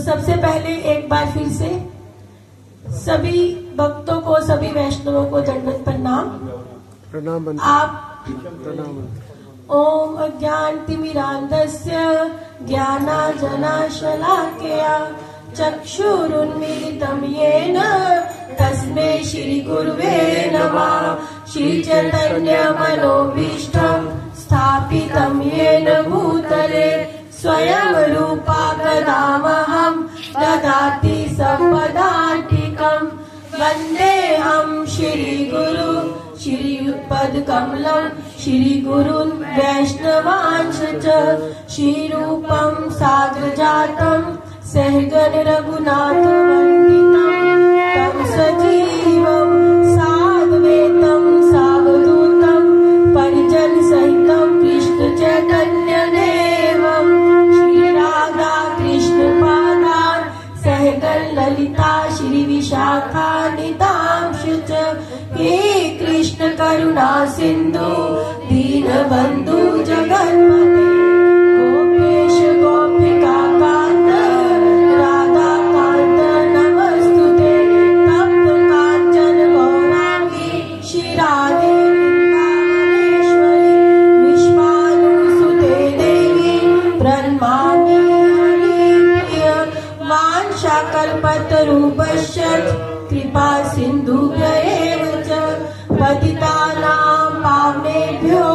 सबसे पहले एक बार फिर से सभी भक्तों को, सभी वैष्णवों को दंडवत प्रणाम। आप ओम अज्ञानतिमिरान्धस्य ज्ञानाञ्जनशलाकया चक्षुरुन्मीलितं येन तस्मै श्रीगुरुवे नमः। श्रीचैतन्यमनोभीष्टं स्थापितं येन भूतले स्वयं रूपा कदामहं ददाति सम्पदान्तिकं। वन्देऽहं श्रीगुरु श्रीयुतपदकमलं श्रीगुरुन् वैष्णवांश्च श्रीरूपं साग्रजातं सहगण रघुनाथवन्दितं तं सजीवं साद्वैतं सावधूतं परिजन सहितं कृष्ण चैतन्यदेवं श्रीराधा कृष्ण पादान् सहगण ललिता श्री विशाखान्वितांश्च। हे कृष्ण करुणा सिंधु दीनबंधु जगन्पते गोपेश गोपिका कांत राधा कांत नमस्तुते। तप्त कांचन गौरांगी श्री राधे वृंदावनेश्वरी विश्वानुसुते देवी प्रणमामि हरिप्रिय। वाञ्छाकल्पतरुभ्यश्च कृपा सिन्धुभ्येव च पतितानां पावनेभ्यो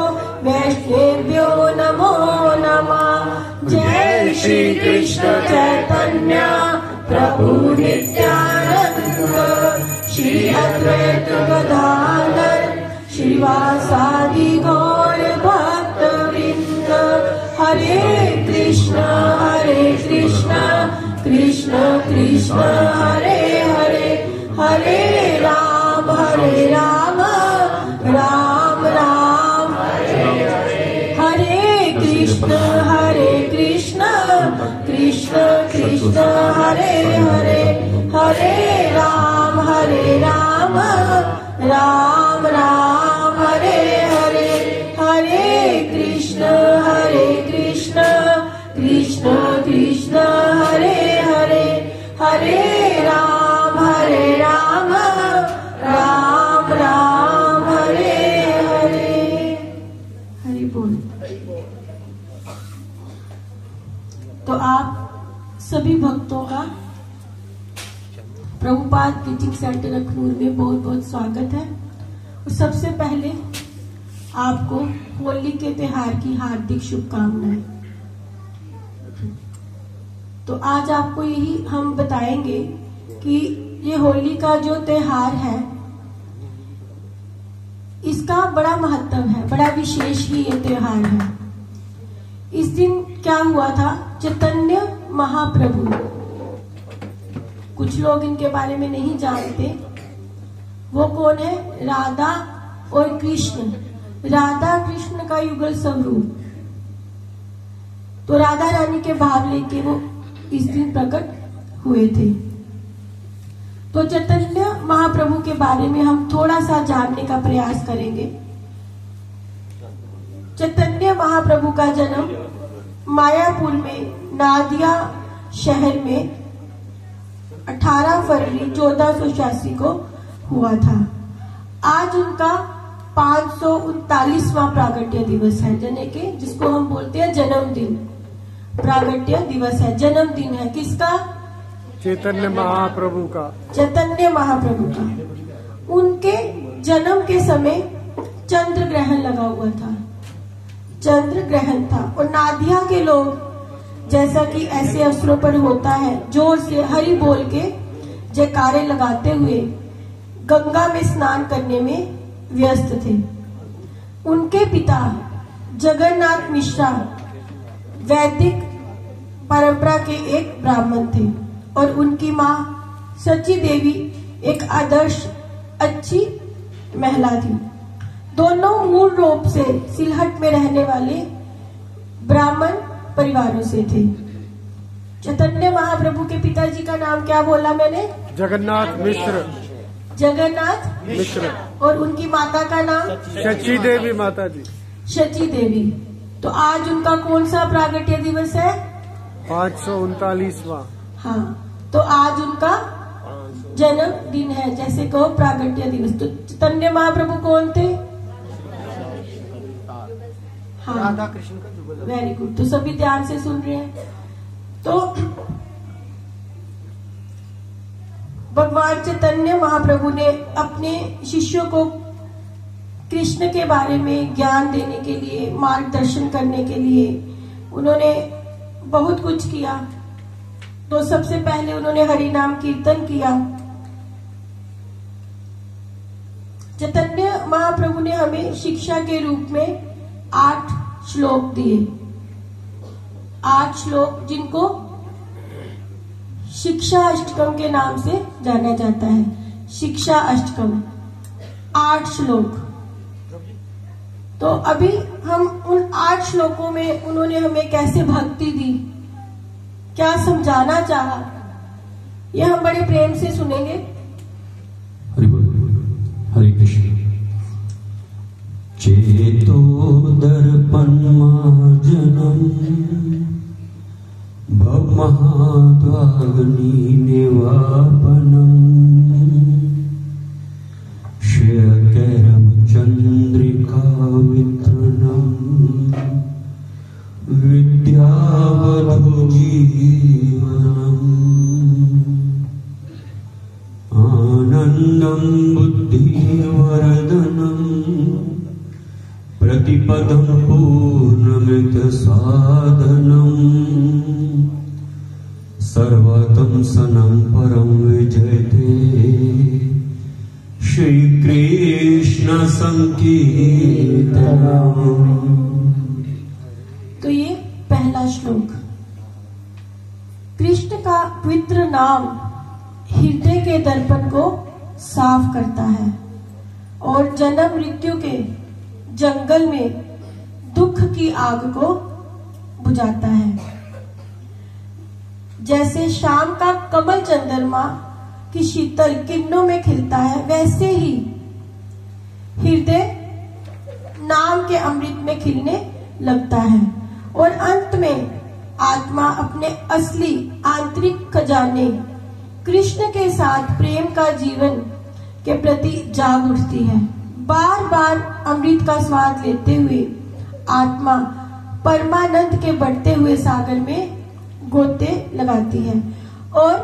वैष्णवेभ्यो नमो नमः। जय श्री कृष्ण चैतन्य प्रभु नित्यानंद श्री अद्वैत गदाधर श्रीवासादि गौर भक्तवृंद। हरे कृष्ण कृष्ण कृष्ण हरे हरे हरे राम राम राम हरे कृष्ण कृष्ण कृष्ण हरे हरे हरे राम राम राम हरे हरे हरे कृष्ण कृष्ण कृष्ण हरे हरे हरे राम राम राम हरे हरे। हरि बोल। तो आप सभी भक्तों का प्रभुपाद टीचिंग सेंटर अखनूर में बहुत बहुत स्वागत है। और सबसे पहले आपको होली के त्योहार की हार्दिक शुभकामनाएं। तो आज आपको यही हम बताएंगे कि ये होली का जो त्योहार है इसका बड़ा महत्व है, बड़ा विशेष ही ये त्योहार है। इस दिन क्या हुआ था, चैतन्य महाप्रभु, कुछ लोग इनके बारे में नहीं जानते, वो कौन है, राधा और कृष्ण, राधा कृष्ण का युगल स्वरूप। तो राधा रानी के भाव लेके वो इस दिन प्रकट हुए थे। तो चैतन्य महाप्रभु के बारे में हम थोड़ा सा जानने का प्रयास करेंगे। चैतन्य महाप्रभु का जन्म मायापुर में नादिया शहर में 18 फरवरी 1486 को हुआ था। आज उनका 539वां प्रागट्य दिवस है, जने के जिसको हम बोलते हैं जन्मदिन। प्रागट्य दिवस है, जन्मदिन है किसका, चैतन्य महाप्रभु का। चैतन्य महाप्रभु का। उनके जन्म के समय चंद्र ग्रहण लगा हुआ था, चंद्र ग्रहण था। और नादिया के लोग, जैसा कि ऐसे अवसरों पर होता है, जोर से हरि बोल के जयकारे लगाते हुए गंगा में स्नान करने में व्यस्त थे। उनके पिता जगन्नाथ मिश्रा वैदिक परंपरा के एक ब्राह्मण थे और उनकी माँ सची देवी एक आदर्श अच्छी महिला थी। दोनों मूल रूप से सिलहट में रहने वाले ब्राह्मण परिवारों से थे। चैतन्य महाप्रभु के पिताजी का नाम क्या बोला मैंने, जगन्नाथ मिश्र। जगन्नाथ मिश्र। और उनकी माता का नाम शची देवी माता जी। शची देवी। तो आज उनका कौन सा प्रागट्य दिवस है, 539वां हाँ, तो आज उनका जन्मदिन है, जैसे कहो प्रागट्य दिवस। तो चैतन्य महाप्रभु कौन थे? हाँ, राधा कृष्ण का जुगल। Very good. तो सभी ध्यान से सुन रहे हैं। तो भगवान चैतन्य महाप्रभु ने अपने शिष्यों को कृष्ण के बारे में ज्ञान देने के लिए, मार्गदर्शन करने के लिए उन्होंने बहुत कुछ किया। तो सबसे पहले उन्होंने हरि नाम कीर्तन किया। चैतन्य महाप्रभु ने हमें शिक्षा के रूप में 8 श्लोक दिए। 8 श्लोक जिनको शिक्षा अष्टकम के नाम से जाना जाता है। शिक्षा अष्टकम 8 श्लोक। तो अभी हम उन 8 श्लोकों में उन्होंने हमें कैसे भक्ति दी, क्या समझाना चाहा, यह हम बड़े प्रेम से सुनेंगे। हरि बोल, हरे कृष्ण। चेतो दर्पण मार्जनम भवमहाद्वाग्नि निवापनम श्रेयकरम चंद्रिका वितरणम विद्यावधु जीवनम आनंदम बुद्धिवर्धनम प्रतिपदम पूर्णमित साधनम सर्वतम सनम परम विजयते श्री कृष्ण संकीर्तनम। तो ये पहला श्लोक। कृष्ण का पवित्र नाम हृदय के दर्पण को साफ करता है और जन्म मृत्यु के जंगल में दुख की आग को बुझाता है। जैसे शाम का कमल चंद्रमा की शीतल किरणों में खिलता है, वैसे ही हृदय नाम के अमृत में खिलने लगता है और अंत में आत्मा अपने असली आंतरिक खजाने कृष्ण के साथ प्रेम का जीवन के प्रति जाग उठती है। बार बार अमृत का स्वाद लेते हुए आत्मा परमानंद के बढ़ते हुए सागर में गोते लगाती है और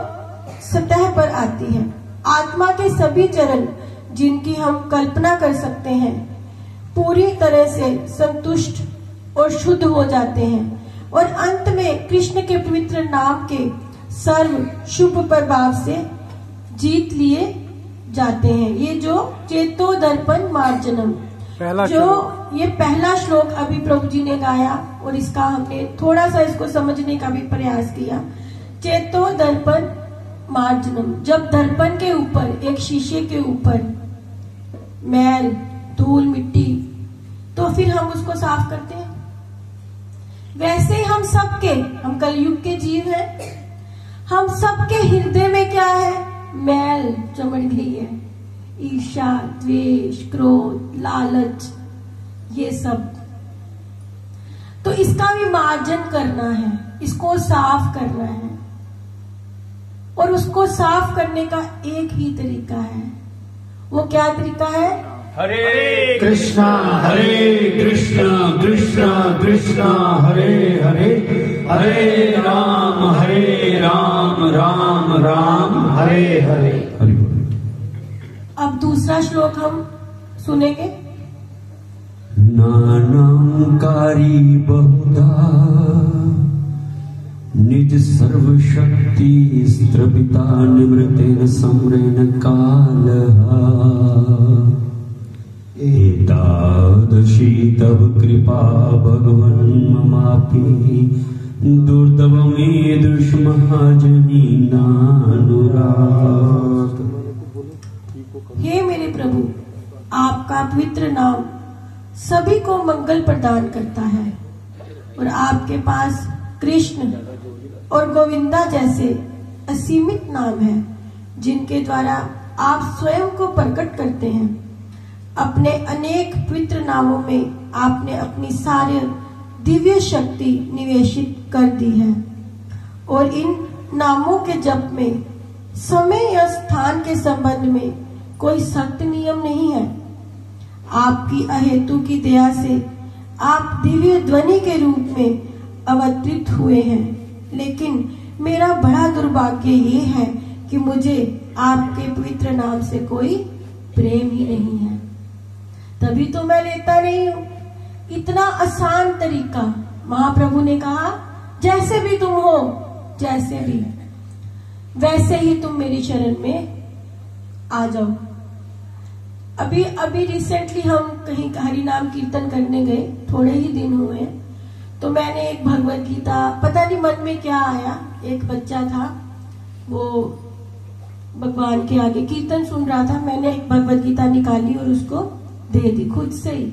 सतह पर आती है। आत्मा के सभी चरण जिनकी हम कल्पना कर सकते हैं पूरी तरह से संतुष्ट और शुद्ध हो जाते हैं और अंत में कृष्ण के पवित्र नाम के सर्व शुभ प्रभाव से जीत लिए जाते हैं। ये जो चेतो दर्पण मार्जनम, जो ये पहला श्लोक अभी प्रभु जी ने गाया और इसका हमने थोड़ा सा इसको समझने का भी प्रयास किया। चेतो दर्पण मार्जनम, जब दर्पण के ऊपर, एक शीशे के ऊपर मैल, धूल, मिट्टी, तो फिर हम उसको साफ करते हैं। वैसे हम कलयुग के जीव हैं, हम सबके हृदय में क्या है? मैल चमड़ गई है, ईर्ष्या, द्वेष, क्रोध, लालच, ये सब। तो इसका भी मार्जन करना है, इसको साफ करना है और उसको साफ करने का एक ही तरीका है। वो क्या तरीका है? हरे कृष्णा कृष्णा कृष्णा हरे हरे, हरे राम राम राम हरे हरे। अब दूसरा श्लोक हम सुनेंगे। नानांकारी बहुधा निज सर्वशक्ति स्त्रपिता निवृतेन सम्रेण कालहा एतादृशी तव कृपा भगवन् ममापि दुर्दवमीदृश महाजनीनानुराग। हे मेरे प्रभु, आपका पवित्र नाम सभी को मंगल प्रदान करता है और आपके पास कृष्ण और गोविंदा जैसे असीमित नाम है जिनके द्वारा आप स्वयं को प्रकट करते हैं। अपने अनेक पवित्र नामों में आपने अपनी सारी दिव्य शक्ति निवेशित कर दी है और इन नामों के जप में समय या स्थान के संबंध में कोई सख्त नियम नहीं है। आपकी अहेतु की दया से आप दिव्य ध्वनि के रूप में अवतरित हुए हैं, लेकिन मेरा बड़ा दुर्भाग्य ये है कि मुझे आपके पवित्र नाम से कोई प्रेम ही नहीं है। तभी तो मैं लेता नहीं हूं। इतना आसान तरीका। महाप्रभु ने कहा, जैसे भी तुम हो, जैसे भी वैसे ही तुम मेरी शरण में आ जाओ। अभी रिसेंटली हम कहीं हरि नाम कीर्तन करने गए, थोड़े ही दिन हुए, तो मैंने एक भगवत गीता, पता नहीं मन में क्या आया, एक बच्चा था वो भगवान के आगे कीर्तन सुन रहा था, मैंने एक भगवत गीता निकाली और उसको दे दी खुद से ही।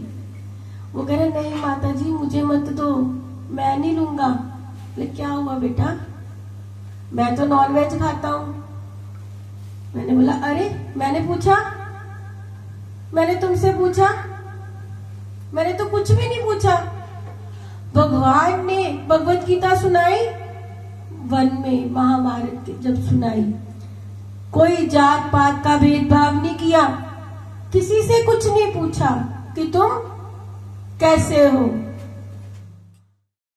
वो कह रहे, नहीं माता जी मुझे मत दो, मैं नहीं लूंगा। लेकिन क्या हुआ बेटा, मैं तो नॉनवेज खाता हूं। मैंने बोला, अरे मैंने पूछा, मैंने तुमसे पूछा, मैंने तो कुछ भी नहीं पूछा। भगवान ने भगवत गीता सुनाई, वन में महाभारत के जब सुनाई, कोई जात पात का भेदभाव नहीं किया, किसी से कुछ नहीं पूछा कि तुम कैसे हो,